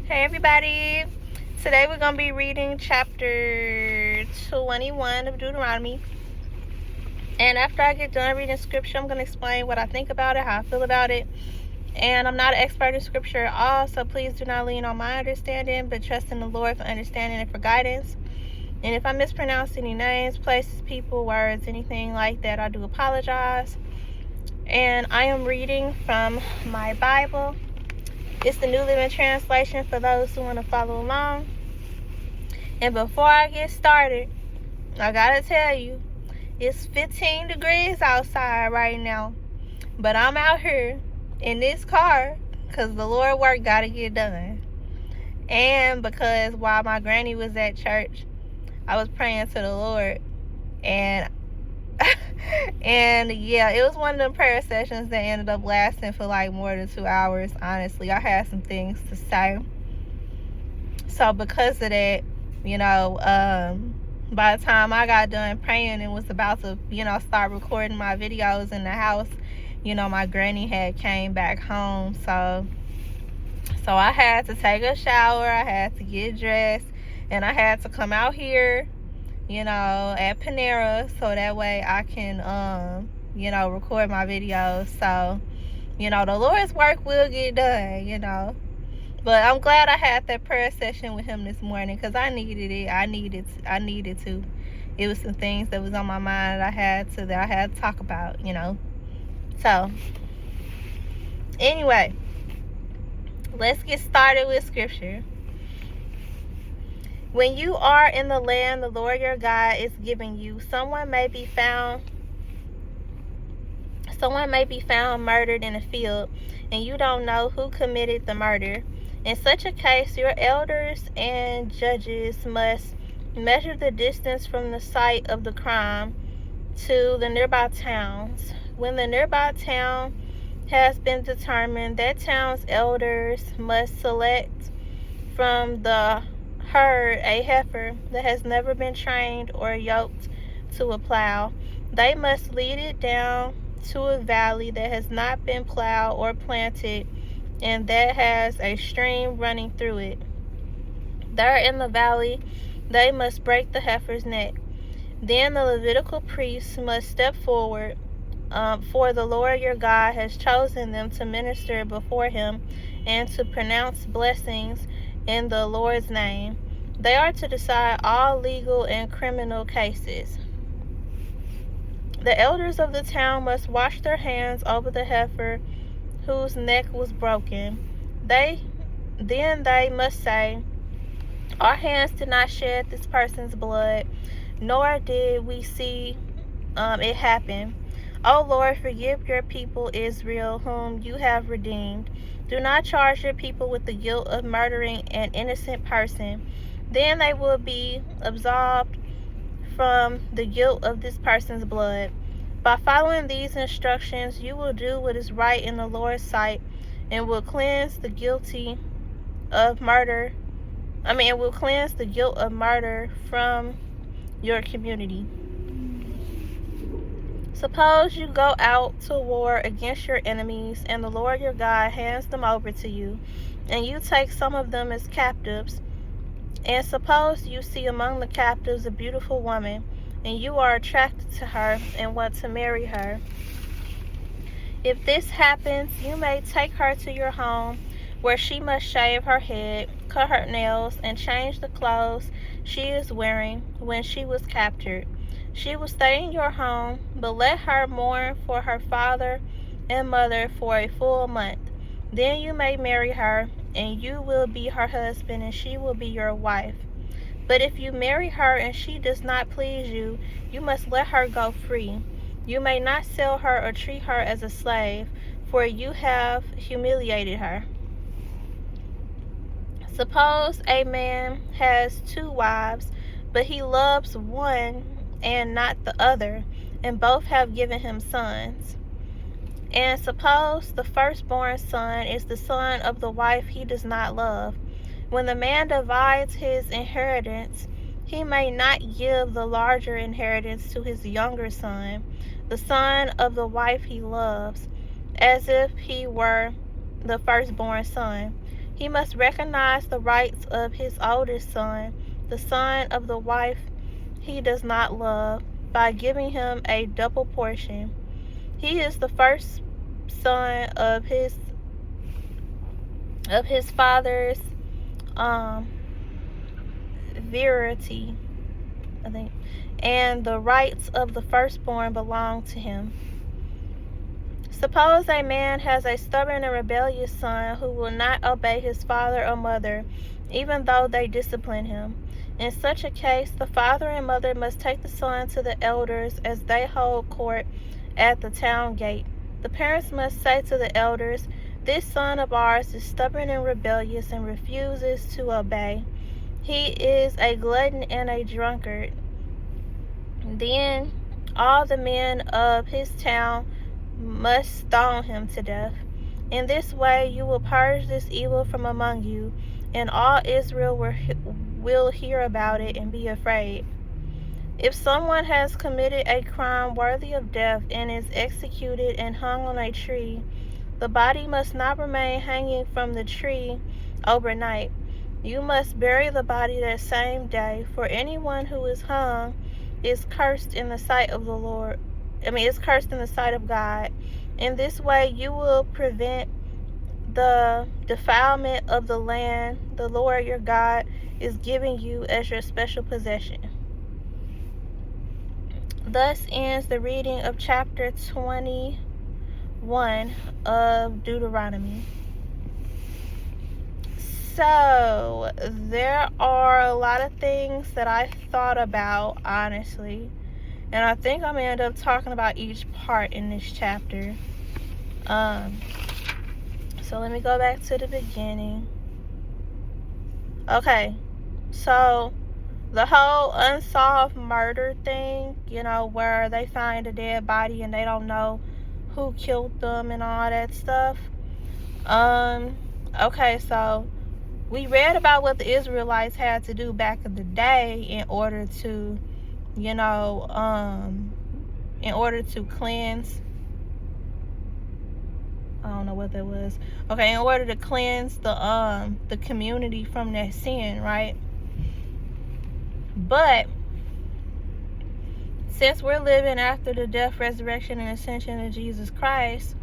Hey everybody, today we're going to be reading chapter 21 of Deuteronomy, and after I get done reading scripture, I'm going to explain what I think about it, how I feel about it. And I'm not an expert in scripture at all, so please do not lean on my understanding, but trust in the Lord for understanding and for guidance. And if I mispronounce any names, places, people, words, anything like that, I do apologize. And I am reading from my Bible. It's the New Living Translation for those who want to follow along. And before I get started, I gotta tell you, it's 15 degrees outside right now. But I'm out here in this car because the Lord work gotta get done. And because while my granny was at church, I was praying to the Lord. And yeah, it was one of them prayer sessions that ended up lasting for like more than 2 hours. Honestly, I had some things to say. So because of that, by the time I got done praying and was about to, start recording my videos in the house, my granny had came back home. So I had to take a shower, I had to get dressed, and I had to come out here, at Panera, so that way I can, record my videos. So, the Lord's work will get done, But I'm glad I had that prayer session with him this morning because I needed it. I needed to. It was some things that was on my mind that I had to talk about, So, anyway, let's get started with scripture. When you are in the land the Lord your God is giving you, someone may be found murdered in a field, and you don't know who committed the murder. In such a case, your elders and judges must measure the distance from the site of the crime to the nearby towns. When the nearby town has been determined, that town's elders must select from the herd a heifer that has never been trained or yoked to a plow. They must lead it down to a valley that has not been plowed or planted and that has a stream running through it. There in the valley, they must break the heifer's neck. Then the Levitical priests must step forward, for the Lord your God has chosen them to minister before him and to pronounce blessings in the Lord's name. They are to decide all legal and criminal cases. The elders of the town must wash their hands over the heifer whose neck was broken. Then they must say, our hands did not shed this person's blood, nor did we see it happen. O Lord, forgive your people Israel, whom you have redeemed. Do not charge your people with the guilt of murdering an innocent person. Then they will be absolved from the guilt of this person's blood. By following these instructions, you will do what is right in the Lord's sight and will cleanse the guilty of murder. It will cleanse the guilt of murder from your community. Suppose you go out to war against your enemies, and the Lord your God hands them over to you, and you take some of them as captives. And suppose you see among the captives a beautiful woman, and you are attracted to her and want to marry her. If this happens, you may take her to your home, where she must shave her head, cut her nails, and change the clothes she is wearing when she was captured. She will stay in your home, but let her mourn for her father and mother for a full month. Then you may marry her, and you will be her husband, and she will be your wife. But if you marry her and she does not please you, you must let her go free. You may not sell her or treat her as a slave, for you have humiliated her. Suppose a man has 2 wives, but he loves one and not the other, and both have given him sons. And suppose the firstborn son is the son of the wife he does not love. When the man divides his inheritance, he may not give the larger inheritance to his younger son, the son of the wife he loves, as if he were the firstborn son. He must recognize the rights of his oldest son, the son of the wife he does not love, by giving him a double portion. He is the first son of his father's virility, I think, and the rights of the firstborn belong to him. Suppose a man has a stubborn and rebellious son who will not obey his father or mother, even though they discipline him. In such a case, the father and mother must take the son to the elders as they hold court at the town gate. The parents must say to the elders, "This son of ours is stubborn and rebellious and refuses to obey. He is a glutton and a drunkard." Then all the men of his town must stone him to death. In this way you will purge this evil from among you, and all Israel will hear about it and be afraid. If someone has committed a crime worthy of death and is executed and hung on a tree, the body must not remain hanging from the tree overnight. You must bury the body that same day, for anyone who is hung is cursed in the sight of the Lord. Is cursed in the sight of God. In this way you will prevent the defilement of the land the Lord your God is giving you as your special possession. Thus ends the reading of chapter 21 of Deuteronomy. So, there are a lot of things that I thought about, honestly. And I think I'm going to end up talking about each part in this chapter. So let me go back to the beginning. Okay, so the whole unsolved murder thing, where they find a dead body and they don't know who killed them and all that stuff. Okay, so we read about what the Israelites had to do back in the day in order to cleanse, I don't know what that was. Okay, in order to cleanse the community from that sin, right? But since we're living after the death, resurrection, and ascension of Jesus Christ,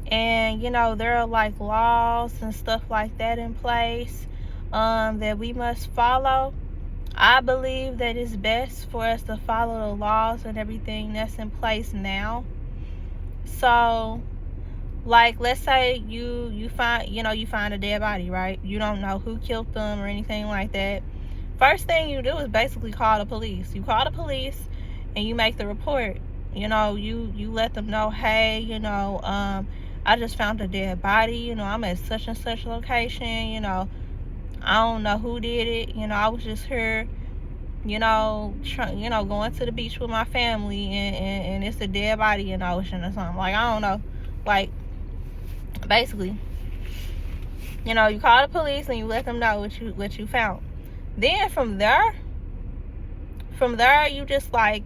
and there are like laws and stuff like that in place that we must follow, I believe that it's best for us to follow the laws and everything that's in place now. So, like, let's say you find a dead body, right? You don't know who killed them or anything like that. First thing you do is basically call the police. You call the police and you make the report. You let them know, hey, I just found a dead body. I'm at such and such location. I don't know who did it. I was just here, going to the beach with my family, and it's a dead body in the ocean or something. Like, I don't know. Like, basically, you call the police and you let them know what you found. Then from there, you just like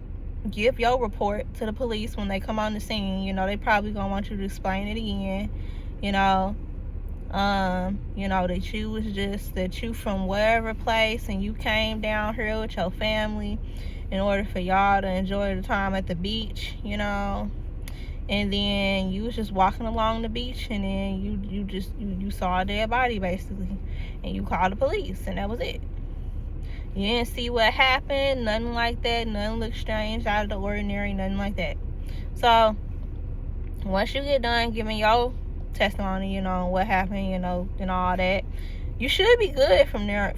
give your report to the police when they come on the scene. They probably gonna want you to explain it again. That you from wherever place and you came down here with your family in order for y'all to enjoy the time at the beach, and then you was just walking along the beach and then you saw a dead body basically, and you called the police, and that was it. You didn't see what happened, nothing like that, nothing looked strange, out of the ordinary, nothing like that. So once you get done giving your testimony, what happened, and all that, you should be good from there.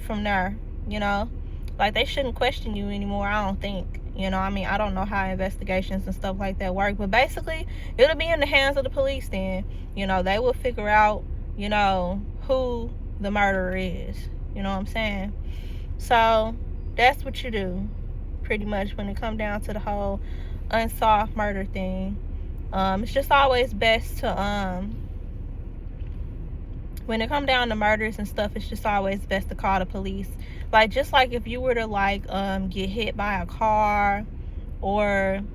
Like, they shouldn't question you anymore, I don't think. I don't know how investigations and stuff like that work, but basically it'll be in the hands of the police then. They will figure out who the murderer is. You know what I'm saying? So that's what you do pretty much when it comes down to the whole unsolved murder thing. It's just always best to when it comes down to murders and stuff, it's just always best to call the police. Like, just like if you were to get hit by a car, and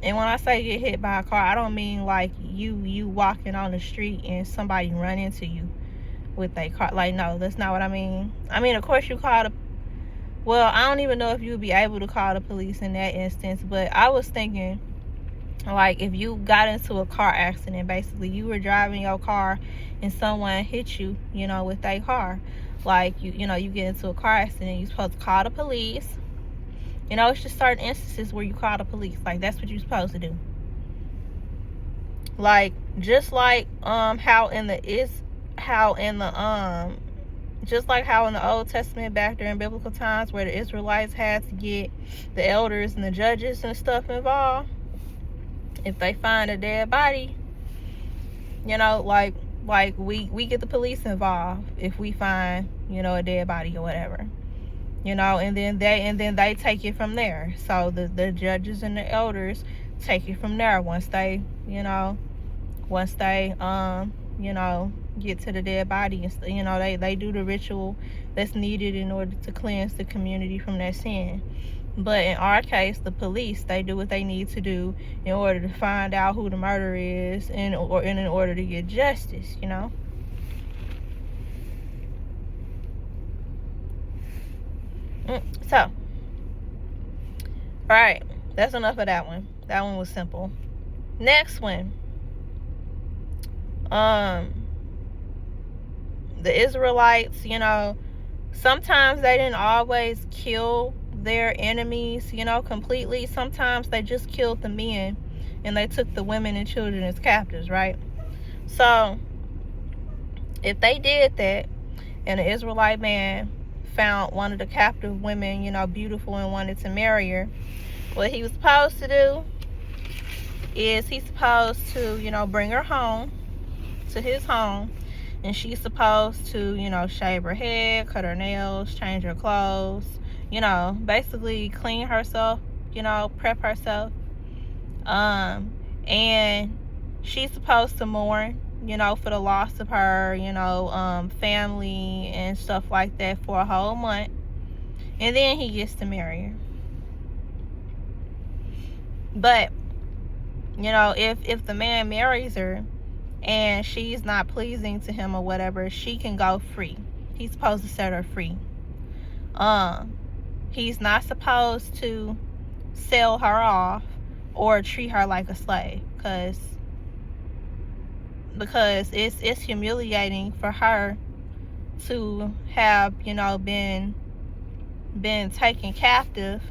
when I say get hit by a car, I don't mean like you walking on the street and somebody run into you. with their car. Like, no, that's not what I mean. I mean, of course you call the, well, I don't even know if you would be able to call the police in that instance, but I was thinking, like, if you got into a car accident, basically, you were driving your car and someone hit you, you know, with their car. Like, you know, you get into a car accident, you're supposed to call the police. You know, it's just certain instances where you call the police. Like, that's what you're supposed to do. Like, just like how in the Old Testament, back during biblical times, where the Israelites had to get the elders and the judges and stuff involved. If they find a dead body, you know, like we get the police involved if we find, you know, a dead body or whatever, you know, and then they take it from there. So the judges and the elders take it from there once they you know, get to the dead body, and you know, they do the ritual that's needed in order to cleanse the community from that sin. But in our case, the police, they do what they need to do in order to find out who the murderer is, and in order to get justice, you know. So, all right, that's enough of that one. That one was simple. Next one. The Israelites, you know, sometimes they didn't always kill their enemies, you know, completely. Sometimes they just killed the men and they took the women and children as captives, right? So if they did that and an Israelite man found one of the captive women, you know, beautiful, and wanted to marry her, what he was supposed to do is he's supposed to, you know, bring her home to his home, and she's supposed to, you know, shave her head, cut her nails, change her clothes, you know, basically clean herself, you know, prep herself, and she's supposed to mourn, you know, for the loss of her, you know, family and stuff like that for a whole month, and then he gets to marry her. But, you know, if the man marries her and she's not pleasing to him or whatever, she can go free. He's supposed to set her free. He's not supposed to sell her off or treat her like a slave, because it's humiliating for her to have, you know, been taken captive,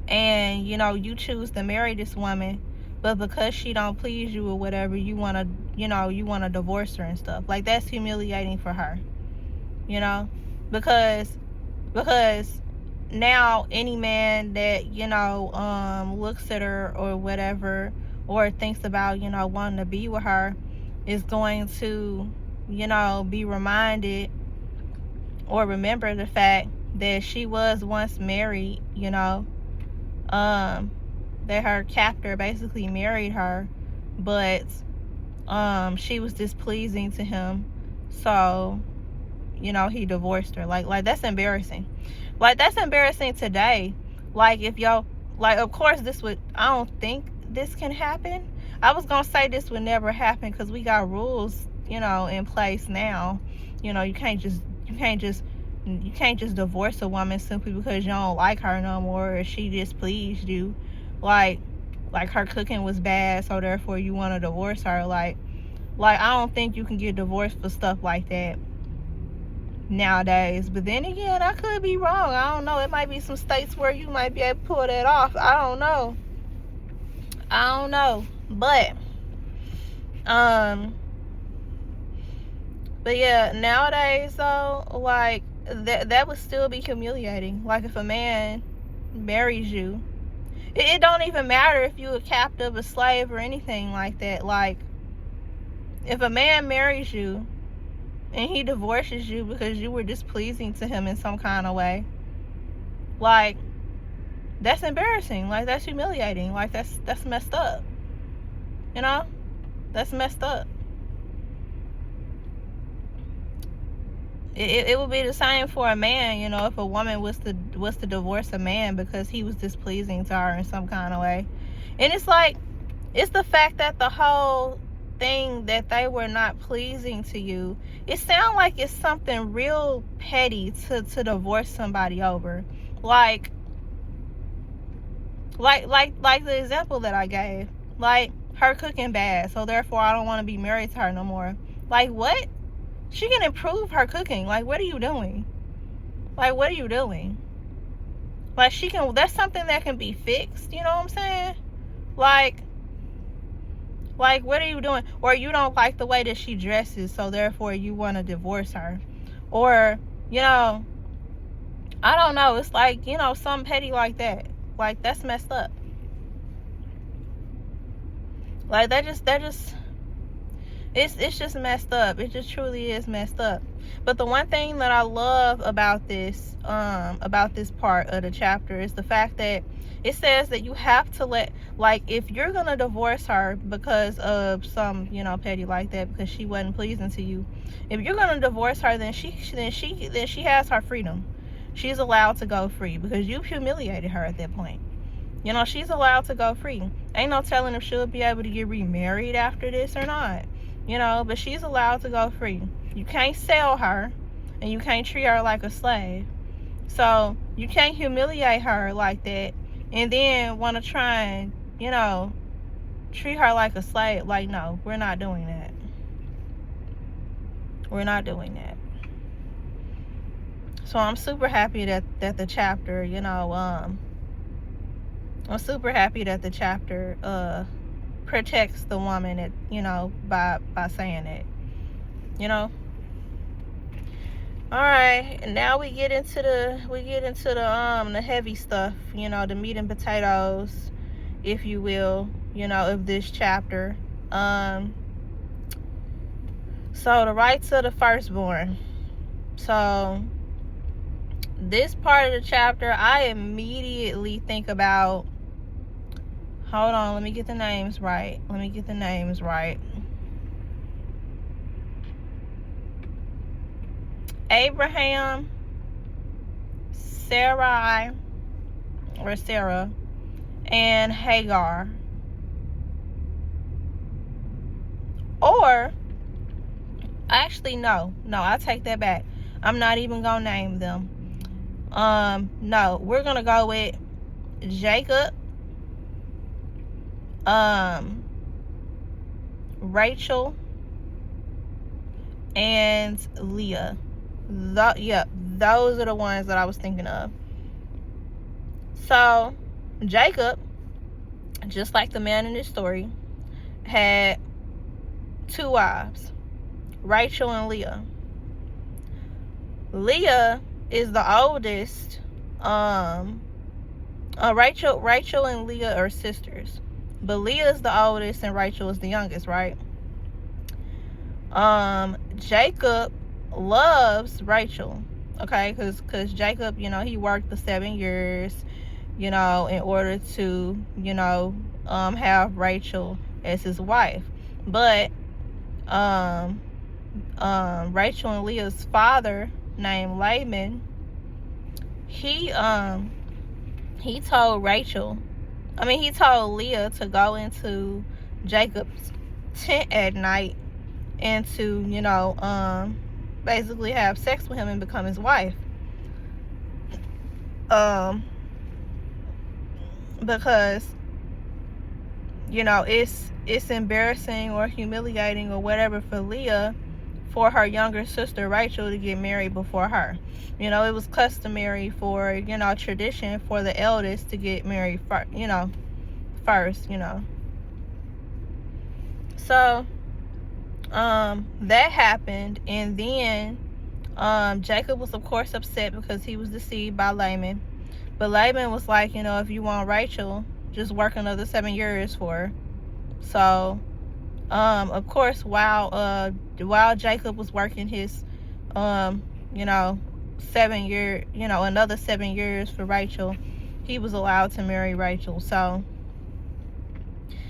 and, you know, you choose to marry this woman, but because she don't please you or whatever, you want to divorce her and stuff. Like, that's humiliating for her, you know, because now any man that, you know, looks at her or whatever, or thinks about, you know, wanting to be with her, is going to, you know, be reminded or remember the fact that she was once married, you know, that her captor basically married her, but she was displeasing to him, so, you know, he divorced her. Like that's embarrassing. Like, that's embarrassing today. Like, if y'all, like, of course I don't think this can happen. I was gonna say this would never happen because we got rules, you know, in place now. You know, you can't just divorce a woman simply because you don't like her no more, or she displeased you. Like her cooking was bad, so therefore you want to divorce her. Like I don't think you can get divorced for stuff like that nowadays. But then again, I could be wrong. I don't know. It might be some states where you might be able to pull that off. I don't know. But yeah, nowadays though, like, that would still be humiliating. Like, if a man marries you, it don't even matter if you a captive, a slave, or anything like that. Like, if a man marries you and he divorces you because you were displeasing to him in some kind of way, like, that's embarrassing. Like, that's humiliating. Like, that's messed up. You know? That's messed up. It would be the same for a man, you know, if a woman was to divorce a man because he was displeasing to her in some kind of way. And it's like, it's the fact that the whole thing that they were not pleasing to you, it sounds like it's something real petty to divorce somebody over. Like the example that I gave. Like, her cooking bad, so therefore I don't want to be married to her no more. Like, what? She can improve her cooking. Like, what are you doing? Like, what are you doing? Like, that's something that can be fixed, you know what I'm saying? Like, what are you doing? Or you don't like the way that she dresses, so therefore you want to divorce her. Or, you know, I don't know. It's like, you know, something petty like that. Like, that's messed up. Like, it's just messed up. It just truly is messed up. But the one thing that I love about this part of the chapter is the fact that it says that you have to like, if you're gonna divorce her because of some, you know, petty like that, because she wasn't pleasing to you, if you're gonna divorce her, then she has her freedom. She's allowed to go free, because you've humiliated her at that point. You know, she's allowed to go free. Ain't no telling if she'll be able to get remarried after this or not. You know, but she's allowed to go free. You can't sell her, and you can't treat her like a slave. So you can't humiliate her like that and then want to try and, you know, treat her like a slave. Like, no, we're not doing that. We're not doing that. So I'm super happy that the chapter, you know, I'm super happy that the chapter protects the woman, you know, by saying it, you know. All right, and now we get into the heavy stuff, you know, the meat and potatoes, if you will, you know, of this chapter. So the rights of the firstborn. So this part of the chapter, I immediately think about, hold on, let me get the names right. Abraham, Sarah, and Hagar. Or, actually, no, I take that back. I'm not even gonna name them. No, we're gonna go with Jacob, Rachel, and Leah. Those are the ones that I was thinking of. So Jacob, just like the man in this story, had 2 wives, Rachel and Leah. Leah is the oldest. Rachel and Leah are sisters, but Leah is the oldest and Rachel is the youngest, right? Jacob loves Rachel, okay, because Jacob, you know, he worked the 7 years, you know, in order to, you know, have Rachel as his wife. But Rachel and Leah's father, named Laban, he told Leah to go into Jacob's tent at night and to, you know, basically have sex with him and become his wife. Because, you know, it's embarrassing or humiliating or whatever for Leah for her younger sister Rachel to get married before her. You know, it was customary for, you know, tradition for the eldest to get married first, you know. So that happened, and then Jacob was of course upset because he was deceived by Laban. But Laban was like, you know, if you want Rachel, just work another 7 years for her. So of course, while Jacob was working his you know, another 7 years for Rachel, he was allowed to marry Rachel. So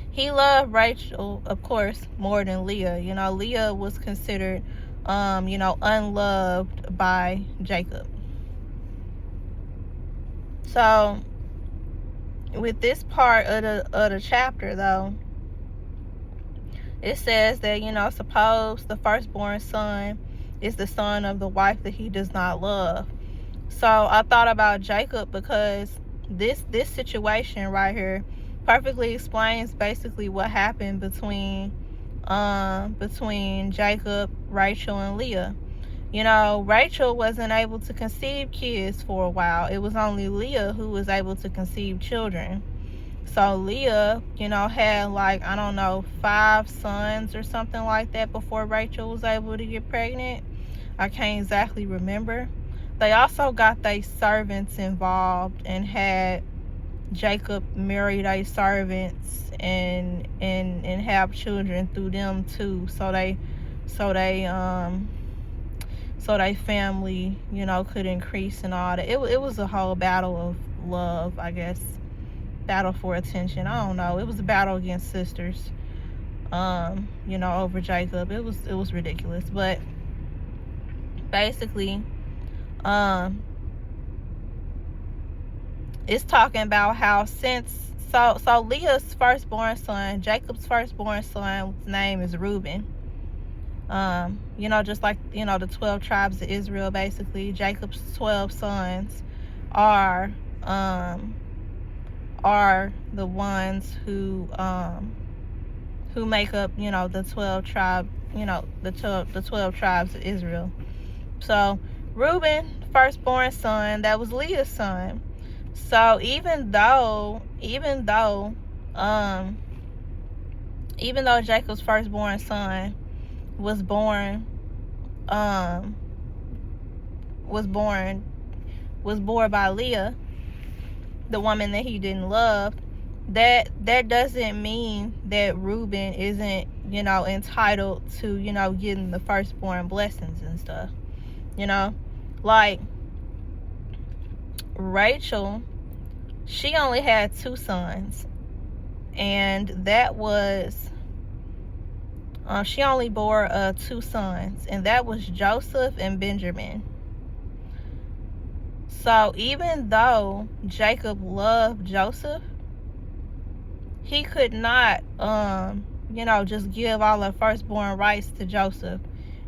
he loved Rachel, of course, more than Leah. You know, Leah was considered you know, unloved by Jacob. So with this part of the chapter, though, It says that, suppose the firstborn son is the son of the wife that he does not love. So I thought about Jacob, because this situation right here perfectly explains basically what happened between Jacob, Rachel, and Leah. Rachel wasn't able to conceive kids for a while. It was only Leah who was able to conceive children. So Leah, had 5 sons or something like that before Rachel was able to get pregnant. I can't exactly remember. They also got their servants involved and had Jacob marry their servants and have children through them too. So they family, could increase and all that. It was a whole battle of love, I guess. Battle for attention. I don't know. It was a battle against sisters. Over Jacob. It was ridiculous. But basically, it's talking about how so Leah's firstborn son, Jacob's firstborn son's name is Reuben. Just like, the 12 tribes of Israel, basically. Jacob's 12 sons are the ones who make up, the 12 tribes of Israel. So Reuben, firstborn son, that was Leah's son. So even though Jacob's firstborn son was born by Leah, the woman that he didn't love, that doesn't mean that Reuben isn't, entitled to, getting the firstborn blessings and stuff. Like Rachel, she only had 2 sons, and that was she only bore 2 sons, and that was Joseph and Benjamin. So even though Jacob loved Joseph, he could not just give all the firstborn rights to Joseph.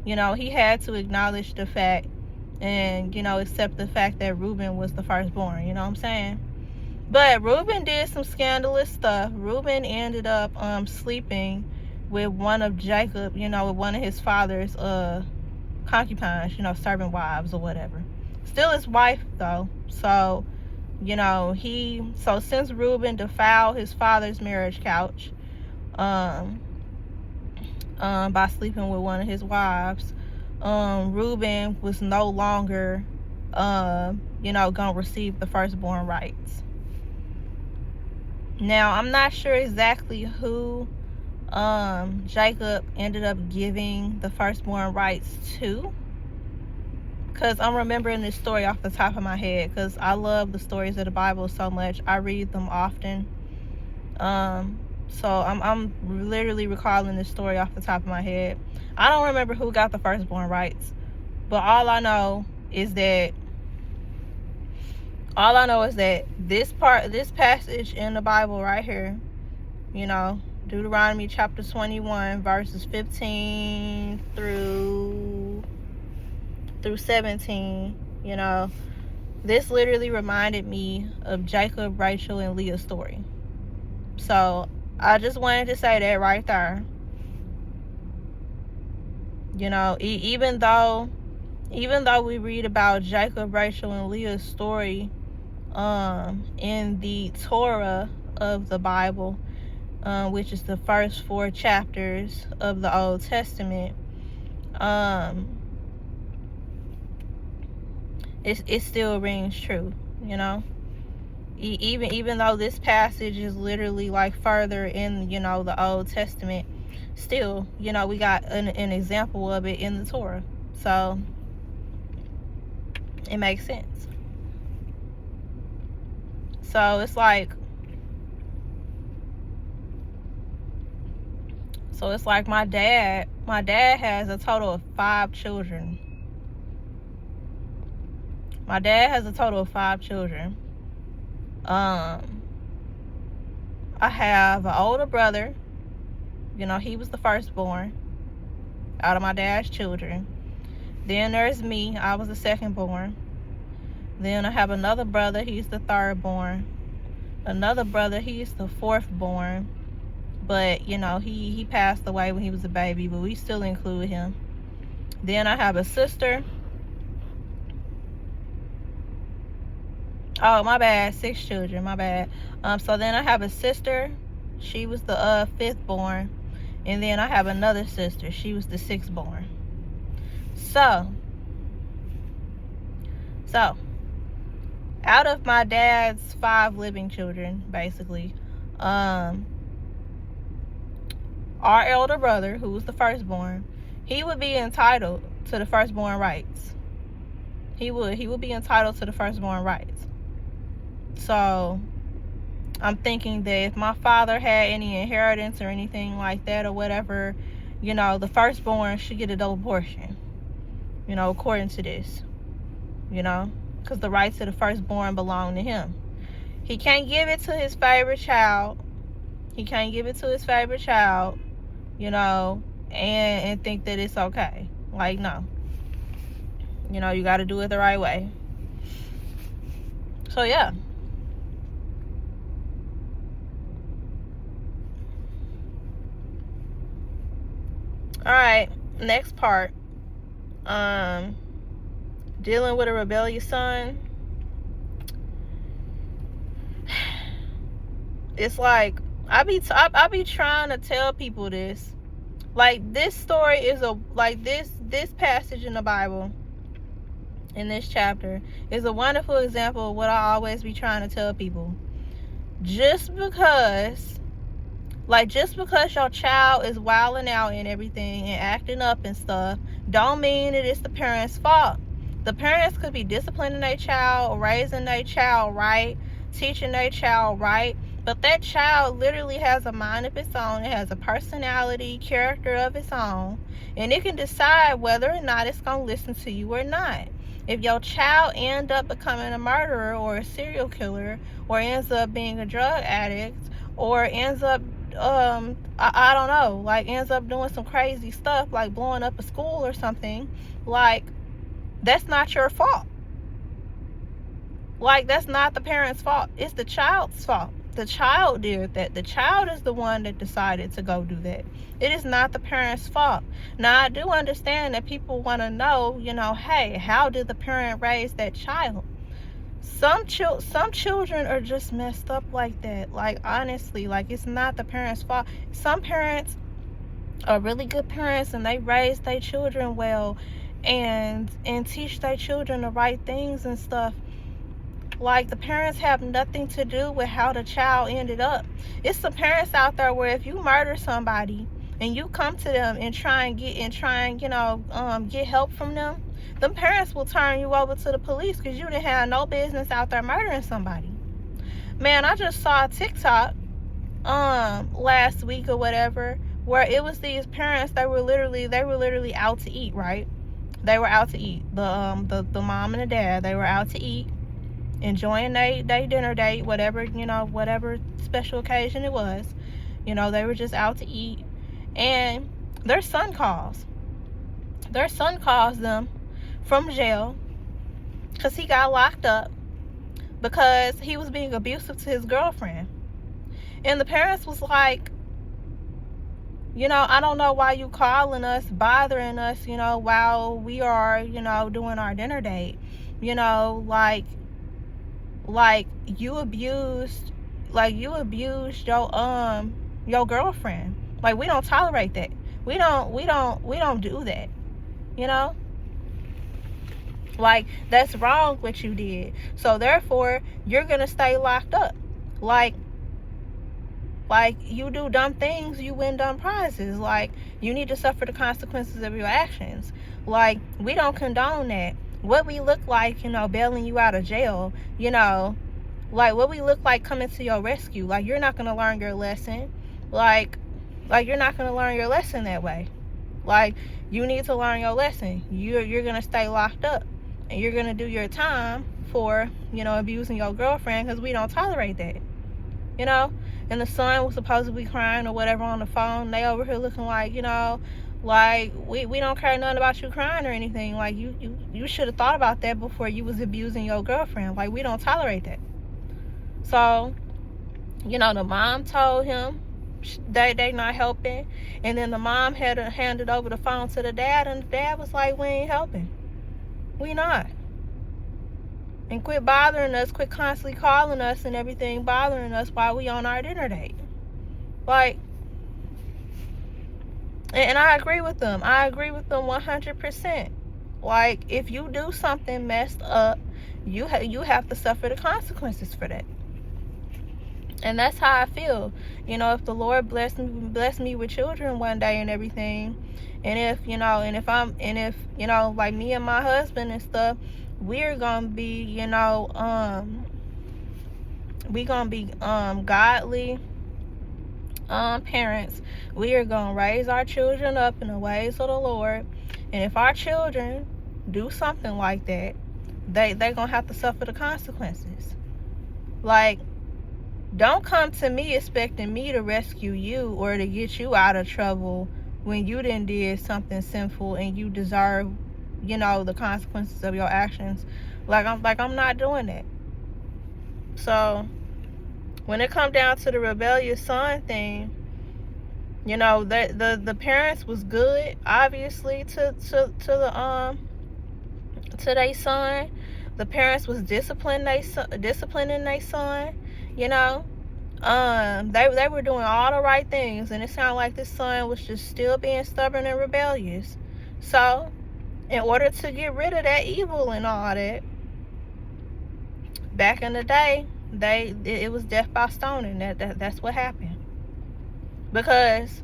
He had to acknowledge the fact and accept the fact that Reuben was the firstborn. You know what I'm saying? But Reuben did some scandalous stuff. Reuben ended up sleeping with one of Jacob, with one of his father's concubines, servant wives or whatever. Still his wife though. So since Reuben defiled his father's marriage couch by sleeping with one of his wives, Reuben was no longer gonna receive the firstborn rights. Now I'm not sure exactly who Jacob ended up giving the firstborn rights to, because I'm remembering this story off the top of my head, because I love the stories of the Bible so much. I read them often. So I'm literally recalling this story off the top of my head. I don't remember who got the firstborn rights, but all I know is that this passage in the Bible right here, Deuteronomy chapter 21 verses 15 through 17, this literally reminded me of Jacob, Rachel, and Leah's story. So I just wanted to say that right there. Even though we read about Jacob, Rachel, and Leah's story in the Torah of the Bible, which is the first 4 chapters of the Old Testament, it still rings true, even though this passage is literally further in the Old Testament, still we got an example of it in the Torah, so it makes sense. So it's like my dad has a total of 5 children. My dad has a total of 5 children. I have an older brother He was the firstborn out of my dad's children. Then there's me. I was the secondborn. Then I have another brother. He's the thirdborn. Another brother. He's the fourthborn. But, he passed away when he was a baby, but we still include him. Then I have a sister. Oh, my bad. 6 children. My bad. So then I have a sister. She was the fifthborn. And then I have another sister. She was the sixthborn. So, out of my dad's 5 living children, basically, our elder brother, who was the firstborn, he would be entitled to the firstborn rights. He would be entitled to the firstborn rights. So, I'm thinking that if my father had any inheritance or anything like that or whatever, the firstborn should get a double portion, according to this, because the rights of the firstborn belong to him. He can't give it to his favorite child. And think that it's okay. Like, no. You got to do it the right way. So, yeah. Alright, next part. Dealing with a rebellious son. It's like, I be trying to tell people this. Like, this story is this passage in the Bible, in this chapter, is a wonderful example of what I always be trying to tell people. Just because your child is wilding out and everything and acting up and stuff, don't mean that it's the parents' fault. The parents could be disciplining their child, raising their child right, teaching their child right, but that child literally has a mind of its own. It has a personality, character of its own, and it can decide whether or not it's going to listen to you or not. If your child ends up becoming a murderer or a serial killer, or ends up being a drug addict, or ends up I don't know, like ends up doing some crazy stuff, like blowing up a school or something, like, that's not your fault. Like, that's not the parent's fault. It's the child's fault. The child did that. The child is the one that decided to go do that. It is not the parent's fault. Now, I do understand that people want to know, hey, how did the parent raise that child? Some children are just messed up like that. Like, honestly, like, it's not the parents' fault. Some parents are really good parents and they raise their children well and teach their children the right things and stuff. Like, the parents have nothing to do with how the child ended up. It's some parents out there where if you murder somebody and you come to them and try and get help from them, them parents will turn you over to the police because you didn't have no business out there murdering somebody. Man, I just saw a TikTok last week or whatever, where it was these parents that were literally out to eat, right? They were out to eat. The mom and the dad, they were out to eat, enjoying their dinner date, whatever special occasion it was. They were just out to eat, and their son calls them from jail because he got locked up because he was being abusive to his girlfriend. And the parents was like, I don't know why you calling us, bothering us, while we are, doing our dinner date. Like you abused your girlfriend. Like, we don't tolerate that. We don't do that. Like, that's wrong what you did. So therefore, you're gonna stay locked up. Like you do dumb things, you win dumb prizes. Like, you need to suffer the consequences of your actions. Like, we don't condone that. What we look like, bailing you out of jail, like what we look like coming to your rescue. Like, you're not gonna learn your lesson. Like you're not gonna learn your lesson that way. Like, you need to learn your lesson. You're gonna stay locked up, and you're gonna do your time for abusing your girlfriend, because we don't tolerate that. and the son was supposed to be crying or whatever on the phone. They over here looking like, like we don't care nothing about you crying or anything. Like you should have thought about that before you was abusing your girlfriend. Like, we don't tolerate that. So, the mom told him they not helping, and then the mom had handed over the phone to the dad, and the dad was like, we ain't helping. We not. And quit bothering us, quit constantly calling us and everything, bothering us while we on our dinner date. Like, and I agree with them. I agree with them 100%. Like, if you do something messed up, you have to suffer the consequences for that. And that's how I feel. If the Lord bless me with children one day and everything, and if like me and my husband and stuff, we're gonna be, godly parents. We are gonna raise our children up in the ways of the Lord. And if our children do something like that, they gonna have to suffer the consequences. Like, don't come to me expecting me to rescue you or to get you out of trouble when you done did something sinful and you deserve, the consequences of your actions. I'm not doing that. So when it come down to the rebellious son thing, the parents was good, obviously, to their son. The parents was disciplining their son. They were doing all the right things, and it sounded like this son was just still being stubborn and rebellious. So, in order to get rid of that evil and all that, back in the day, it was death by stoning. That's what happened. Because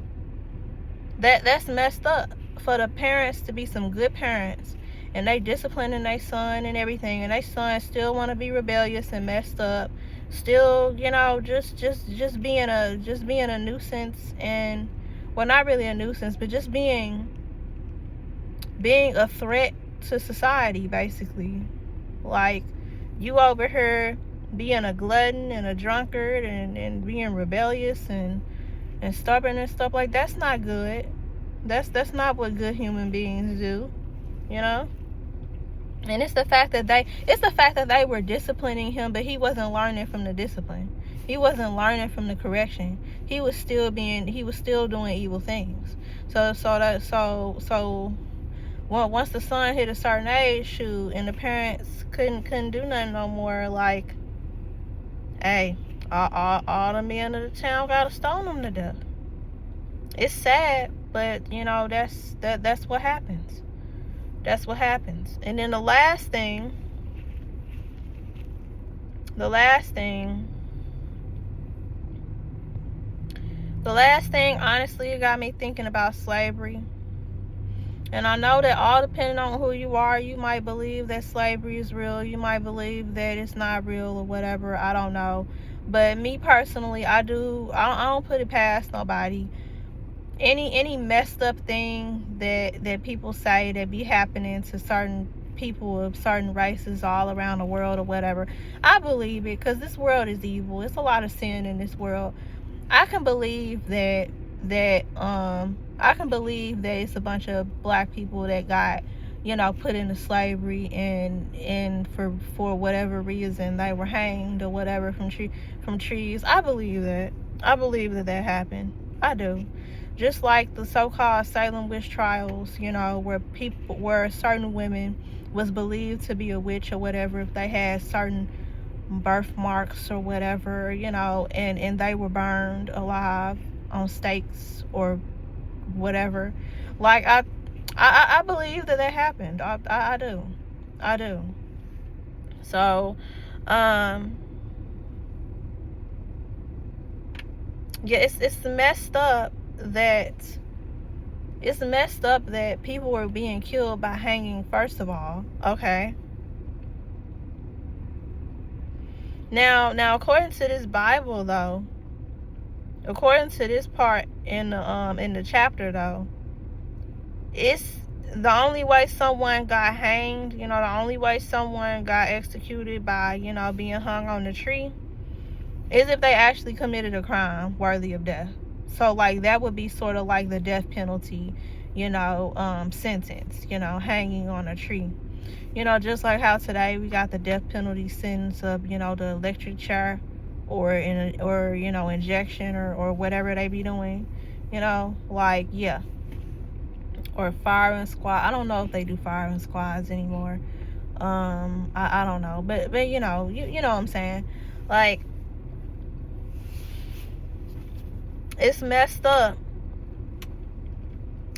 that's messed up for the parents to be some good parents, and they disciplining their son and everything, and their son still want to be rebellious and messed up, still, just being a nuisance, and, well, not really a nuisance, but just being a threat to society, basically. Like, you over here being a glutton and a drunkard and being rebellious and stubborn and stuff, like, that's not good. That's not what good human beings do, And it's the fact that they were disciplining him, but he wasn't learning from the discipline. He wasn't learning from the correction. He was still doing evil things. So once the son hit a certain age, and the parents couldn't do nothing no more, like, hey, all the men of the town gotta stone him to death. It's sad, but that's what happens. That's what happens. And then the last thing, honestly, it got me thinking about slavery. And I know that all depending on who you are, you might believe that slavery is real. You might believe that it's not real or whatever. I don't know. But me personally, I don't put it past nobody. Any messed up thing that people say that be happening to certain people of certain races all around the world or whatever, I believe it, because this world is evil. It's a lot of sin in this world. I can believe that it's a bunch of black people that got, put into slavery, and for whatever reason they were hanged or whatever from trees. I believe that happened. I do. Just like the so-called Salem witch trials, where certain women was believed to be a witch or whatever if they had certain birthmarks or whatever, and they were burned alive on stakes or whatever. Like, I believe that happened. I do. So, yeah, it's messed up that people were being killed by hanging, first of all. Okay. Now, according to this Bible, though, according to this part in the chapter, though, it's the only way someone got hanged, the only way someone got executed by, being hung on the tree, is if they actually committed a crime worthy of death. So, like, that would be sort of like the death penalty, sentence, hanging on a tree. Just like how today we got the death penalty sentence of, the electric chair or injection or whatever they be doing, yeah. Or firing squad. I don't know if they do firing squads anymore. I don't know, but you know what I'm saying. Like, it's messed up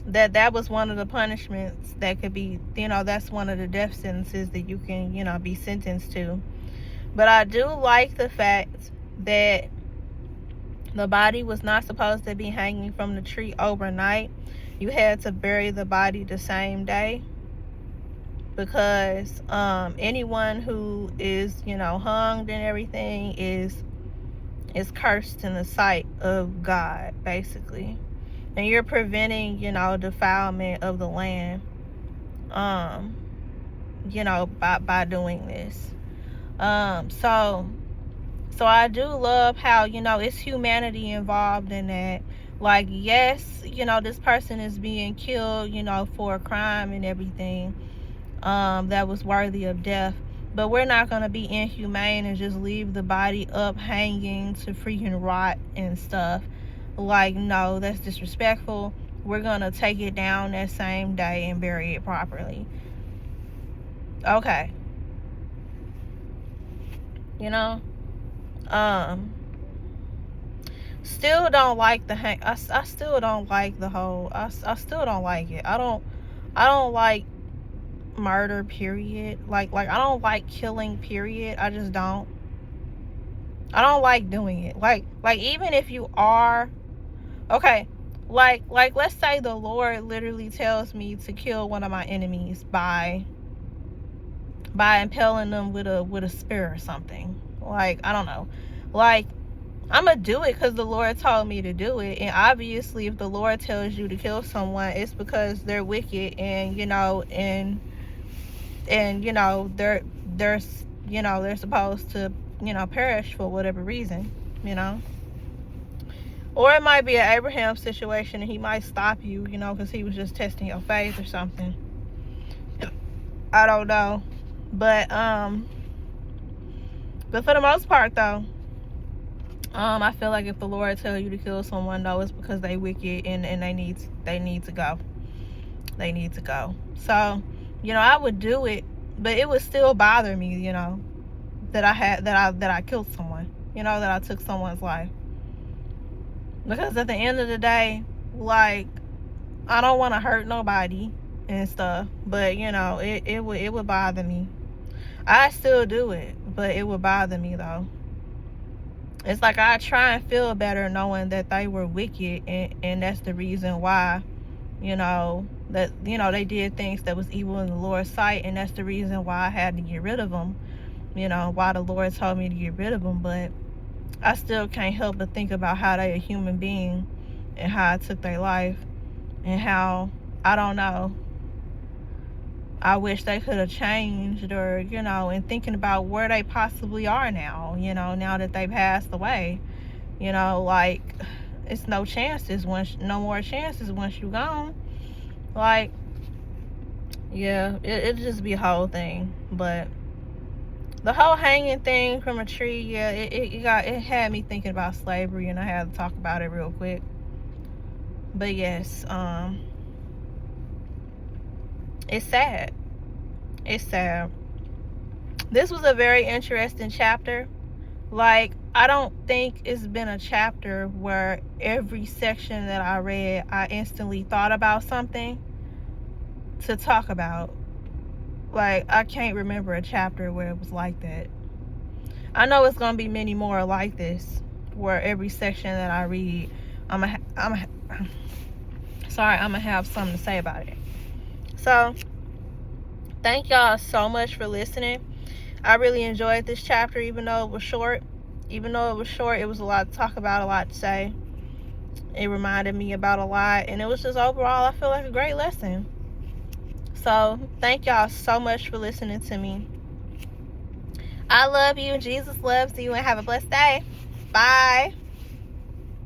that was one of the punishments that could be, that's one of the death sentences that you can, be sentenced to. But I do like the fact that the body was not supposed to be hanging from the tree overnight. You had to bury the body the same day, because anyone who is, hung and everything is cursed in the sight of God, basically. And you're preventing, defilement of the land, by doing this. So I do love how, it's humanity involved in that. Like, yes, this person is being killed, for a crime and everything, that was worthy of death. But we're not going to be inhumane and just leave the body up hanging to freaking rot and stuff. Like, no, that's disrespectful. We're going to take it down that same day and bury it properly. Okay. Still don't like the I still don't like the whole, I still don't like it. I don't like murder, period. Like I don't like killing, period. I just don't. I don't like doing it. Like even if you are okay, like let's say the Lord literally tells me to kill one of my enemies by impaling them with a spear or something. Like, I don't know. Like, I'm gonna do it because the Lord told me to do it. And obviously, if the Lord tells you to kill someone, it's because they're wicked and they're supposed to perish for whatever reason, or it might be an Abraham situation and he might stop you, because he was just testing your faith or something. I don't know, but for the most part though, I feel like if the Lord tells you to kill someone, though, it's because they wicked and they need to go. They need to go. So, I would do it, but it would still bother me, that I killed someone, that I took someone's life. Because at the end of the day, like, I don't want to hurt nobody and stuff, but it would bother me. I still do it, but it would bother me though. It's like I try and feel better knowing that they were wicked, and that's the reason why, that they did things that was evil in the Lord's sight, and that's the reason why I had to get rid of them, why the Lord told me to get rid of them. But I still can't help but think about how they a human being and how I took their life, and how, I don't know, I wish they could have changed, or, and thinking about where they possibly are now, now that they passed away, like, it's no more chances once you're gone. Like, yeah, it'd just be a whole thing. But the whole hanging thing from a tree, yeah, it had me thinking about slavery, and I had to talk about it real quick. But yes, it's sad. It's sad. This was a very interesting chapter. Like, I don't think it's been a chapter where every section that I read, I instantly thought about something to talk about. Like, I can't remember a chapter where it was like that. I know it's gonna be many more like this, where every section that I read, I'm gonna have something to say about it. So, thank y'all so much for listening. I really enjoyed this chapter, even though it was short. It was a lot to talk about, a lot to say. It reminded me about a lot, and it was just overall, I feel like a great lesson. So, thank y'all so much for listening to me. I love you. Jesus loves you, and have a blessed day. Bye.